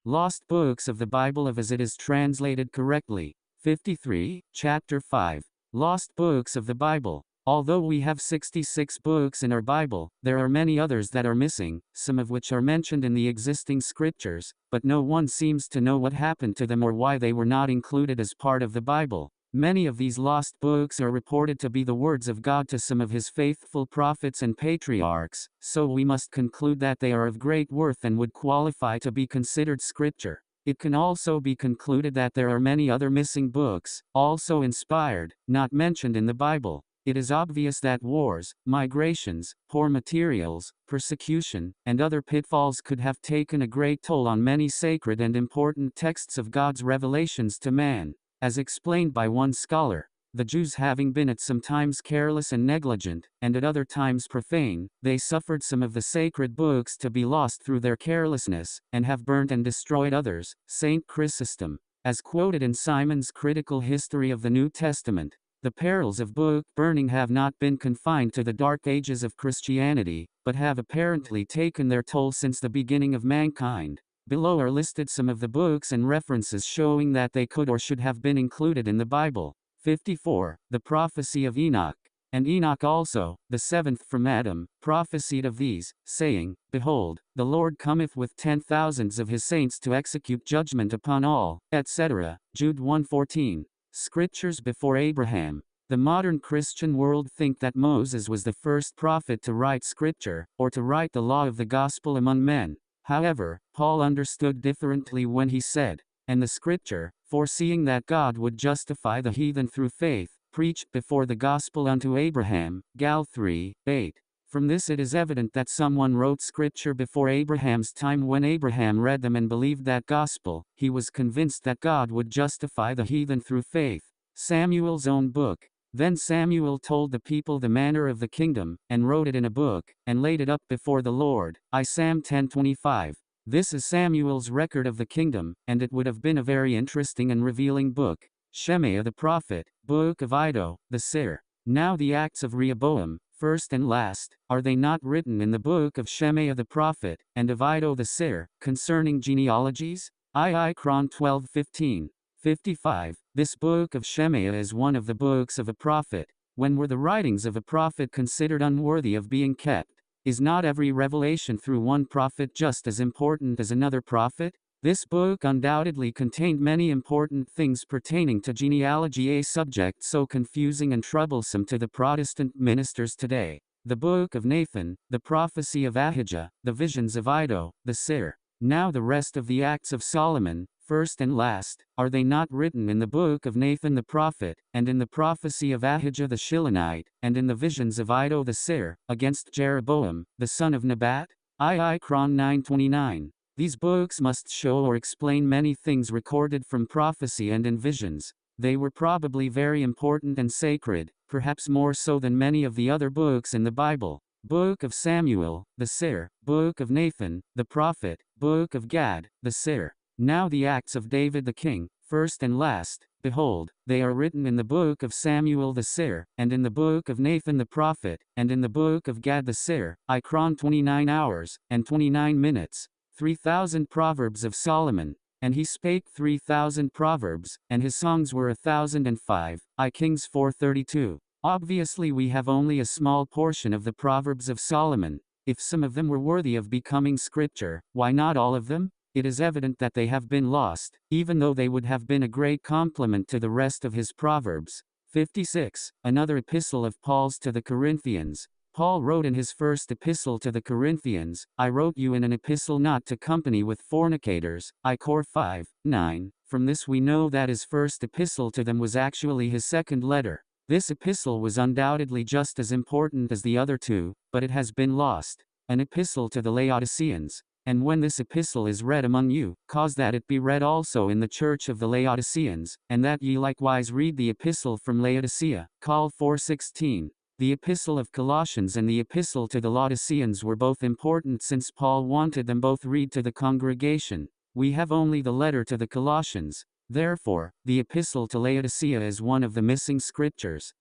Lost books of the Bible as it is translated correctly. 53, Chapter 5. Lost books of the Bible. Although we have 66 books in our Bible, there are many others that are missing, some of which are mentioned in the existing scriptures, but no one seems to know what happened to them or why they were not included as part of the Bible. Many of these lost books are reported to be the words of God to some of his faithful prophets and patriarchs, so we must conclude that they are of great worth and would qualify to be considered scripture. It can also be concluded that there are many other missing books, also inspired, not mentioned in the Bible. It is obvious that wars, migrations, poor materials, persecution, and other pitfalls could have taken a great toll on many sacred and important texts of God's revelations to man. As explained by one scholar, the Jews having been at some times careless and negligent, and at other times profane, they suffered some of the sacred books to be lost through their carelessness, and have burnt and destroyed others. St. Chrysostom, as quoted in Simon's critical history of the New Testament, the perils of book burning have not been confined to the dark ages of Christianity, but have apparently taken their toll since the beginning of mankind. Below are listed some of the books and references showing that they could or should have been included in the Bible. 54. The prophecy of Enoch. And Enoch also, the seventh from Adam, prophesied of these, saying, Behold, the Lord cometh with 10,000s of his saints to execute judgment upon all, etc. Jude 1:14. Scriptures before Abraham. The modern Christian world think that Moses was the first prophet to write scripture, or to write the law of the gospel among men. However, Paul understood differently when he said, And the scripture, foreseeing that God would justify the heathen through faith, preached before the gospel unto Abraham. Gal 3:8. From this it is evident that someone wrote scripture before Abraham's time. When Abraham read them and believed that gospel, he was convinced that God would justify the heathen through faith. Samuel's own book. Then Samuel told the people the manner of the kingdom, and wrote it in a book, and laid it up before the Lord. Sam 10:25. This is Samuel's record of the kingdom, and it would have been a very interesting and revealing book. Shemaiah the prophet, book of Iddo, the seer. Now the acts of Rehoboam, first and last, are they not written in the book of Shemaiah the prophet, and of Iddo the seer, concerning genealogies? Kraut 12:15. 55. This book of Shemaiah is one of the books of a prophet. When were the writings of a prophet considered unworthy of being kept? Is not every revelation through one prophet just as important as another prophet? This book undoubtedly contained many important things pertaining to genealogy, a subject so confusing and troublesome to the Protestant ministers today. The book of Nathan, the prophecy of Ahijah, the visions of Iddo, the seer. Now the rest of the acts of Solomon, first and last, are they not written in the book of Nathan the prophet, and in the prophecy of Ahijah the Shilonite, and in the visions of Iddo the seer, against Jeroboam, the son of Nebat? Kraut 9:29. These books must show or explain many things recorded from prophecy and in visions. They were probably very important and sacred, perhaps more so than many of the other books in the Bible. Book of Samuel, the seer, book of Nathan, the prophet, book of Gad, the seer. Now the acts of David the king, first and last, behold, they are written in the book of Samuel the seer, and in the book of Nathan the prophet, and in the book of Gad the seer. Kraut 29 hours, and 29 minutes. 3,000 Proverbs of Solomon. And he spake 3,000 proverbs, and his songs were 1,005. Kings 4:32. Obviously we have only a small portion of the Proverbs of Solomon. If some of them were worthy of becoming scripture, why not all of them? It is evident that they have been lost, even though they would have been a great complement to the rest of his Proverbs. 56. Another epistle of Paul's to the Corinthians. Paul wrote in his first epistle to the Corinthians, I wrote you in an epistle not to company with fornicators. Cor 5:9. From this we know that his first epistle to them was actually his second letter. This epistle was undoubtedly just as important as the other two, but it has been lost. An epistle to the Laodiceans. And when this epistle is read among you, cause that it be read also in the church of the Laodiceans, and that ye likewise read the epistle from Laodicea. Col 4:16. The epistle of Colossians and the epistle to the Laodiceans were both important since Paul wanted them both read to the congregation. We have only the letter to the Colossians. Therefore, the epistle to Laodicea is one of the missing scriptures.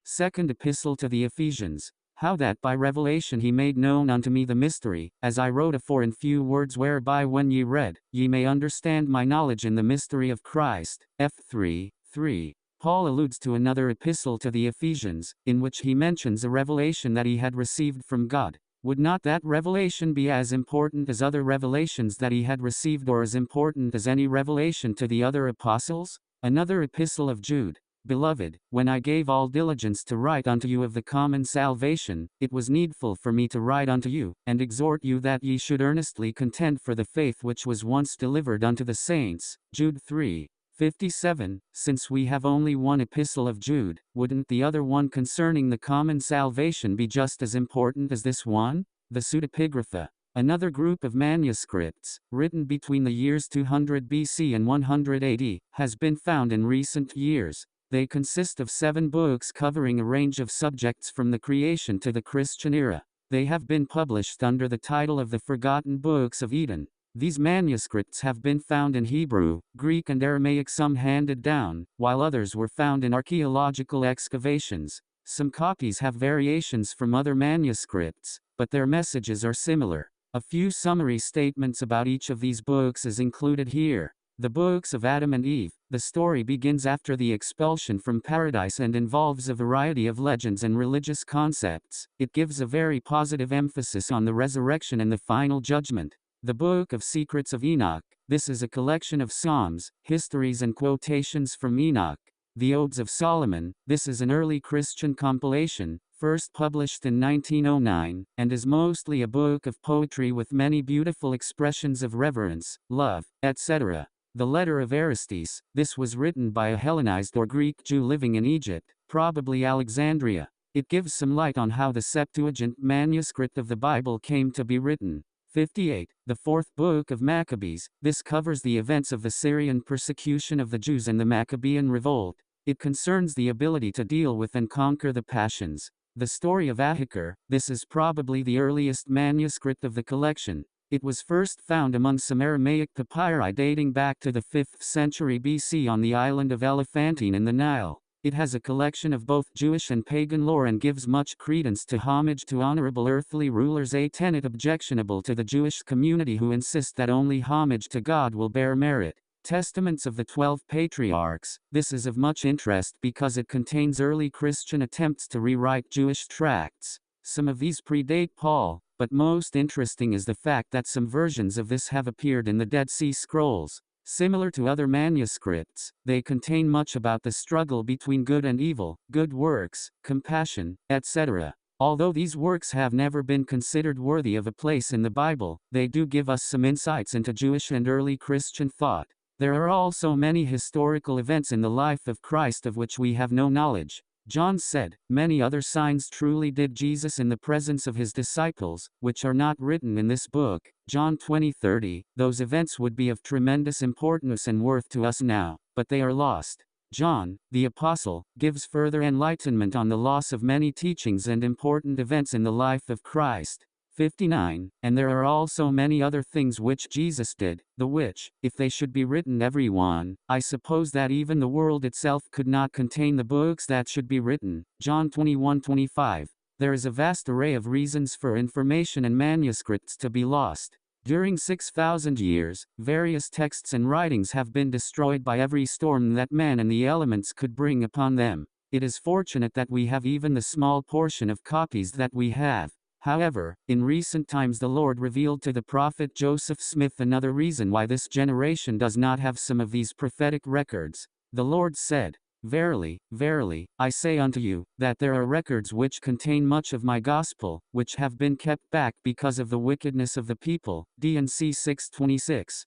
Second epistle to the Ephesians. How that by revelation he made known unto me the mystery, as I wrote afore in few words, whereby when ye read, ye may understand my knowledge in the mystery of Christ. F 3:3. Paul alludes to another epistle to the Ephesians, in which he mentions a revelation that he had received from God. Would not that revelation be as important as other revelations that he had received, or as important as any revelation to the other apostles? Another epistle of Jude. Beloved, when I gave all diligence to write unto you of the common salvation, it was needful for me to write unto you, and exhort you that ye should earnestly contend for the faith which was once delivered unto the saints. Jude 3:57. Since we have only one epistle of Jude, wouldn't the other one concerning the common salvation be just as important as this one? The Pseudepigrapha, another group of manuscripts, written between the years 200 BC and 100 AD, has been found in recent years. They consist of 7 books covering a range of subjects from the creation to the Christian era. They have been published under the title of the Forgotten Books of Eden. These manuscripts have been found in Hebrew, Greek and Aramaic, some handed down, while others were found in archaeological excavations. Some copies have variations from other manuscripts, but their messages are similar. A few summary statements about each of these books is included here. The books of Adam and Eve. The story begins after the expulsion from paradise and involves a variety of legends and religious concepts. It gives a very positive emphasis on the resurrection and the final judgment. The Book of Secrets of Enoch. This is a collection of psalms, histories and quotations from Enoch. The Odes of Solomon. This is an early Christian compilation, first published in 1909, and is mostly a book of poetry with many beautiful expressions of reverence, love, etc. The Letter of Aristes. This was written by a Hellenized or Greek Jew living in Egypt, probably Alexandria. It gives some light on how the Septuagint manuscript of the Bible came to be written. 58. The Fourth Book of Maccabees. This covers the events of the Syrian persecution of the Jews and the Maccabean revolt. It concerns the ability to deal with and conquer the passions. The Story of Ahikar. This is probably the earliest manuscript of the collection. It was first found among some Aramaic papyri dating back to the 5th century BC on the island of Elephantine in the Nile. It has a collection of both Jewish and pagan lore and gives much credence to homage to honorable earthly rulers, a tenet objectionable to the Jewish community who insist that only homage to God will bear merit. Testaments of the 12 Patriarchs. This is of much interest because it contains early Christian attempts to rewrite Jewish tracts. Some of these predate Paul, but most interesting is the fact that some versions of this have appeared in the Dead Sea Scrolls. Similar to other manuscripts, they contain much about the struggle between good and evil, good works, compassion, etc. Although these works have never been considered worthy of a place in the Bible, they do give us some insights into Jewish and early Christian thought. There are also many historical events in the life of Christ of which we have no knowledge. John said, "Many other signs truly did Jesus in the presence of his disciples, which are not written in this book." John 20:30. Those events would be of tremendous importance and worth to us now, but they are lost. John, the apostle, gives further enlightenment on the loss of many teachings and important events in the life of Christ. 59. And there are also many other things which Jesus did, the which, if they should be written every one, I suppose that even the world itself could not contain the books that should be written. John 21:25. There is a vast array of reasons for information and manuscripts to be lost. During 6,000 years, various texts and writings have been destroyed by every storm that man and the elements could bring upon them. It is fortunate that we have even the small portion of copies that we have. However, in recent times the Lord revealed to the prophet Joseph Smith another reason why this generation does not have some of these prophetic records. The Lord said, "Verily, verily, I say unto you, that there are records which contain much of my gospel, which have been kept back because of the wickedness of the people." D&C 6:26.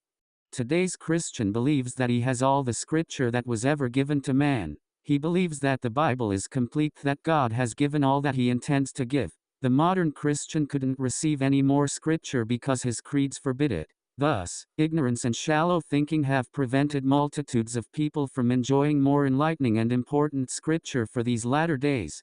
Today's Christian believes that he has all the scripture that was ever given to man. He believes that the Bible is complete, that God has given all that he intends to give. The modern Christian couldn't receive any more scripture because his creeds forbid it. Thus, ignorance and shallow thinking have prevented multitudes of people from enjoying more enlightening and important scripture for these latter days.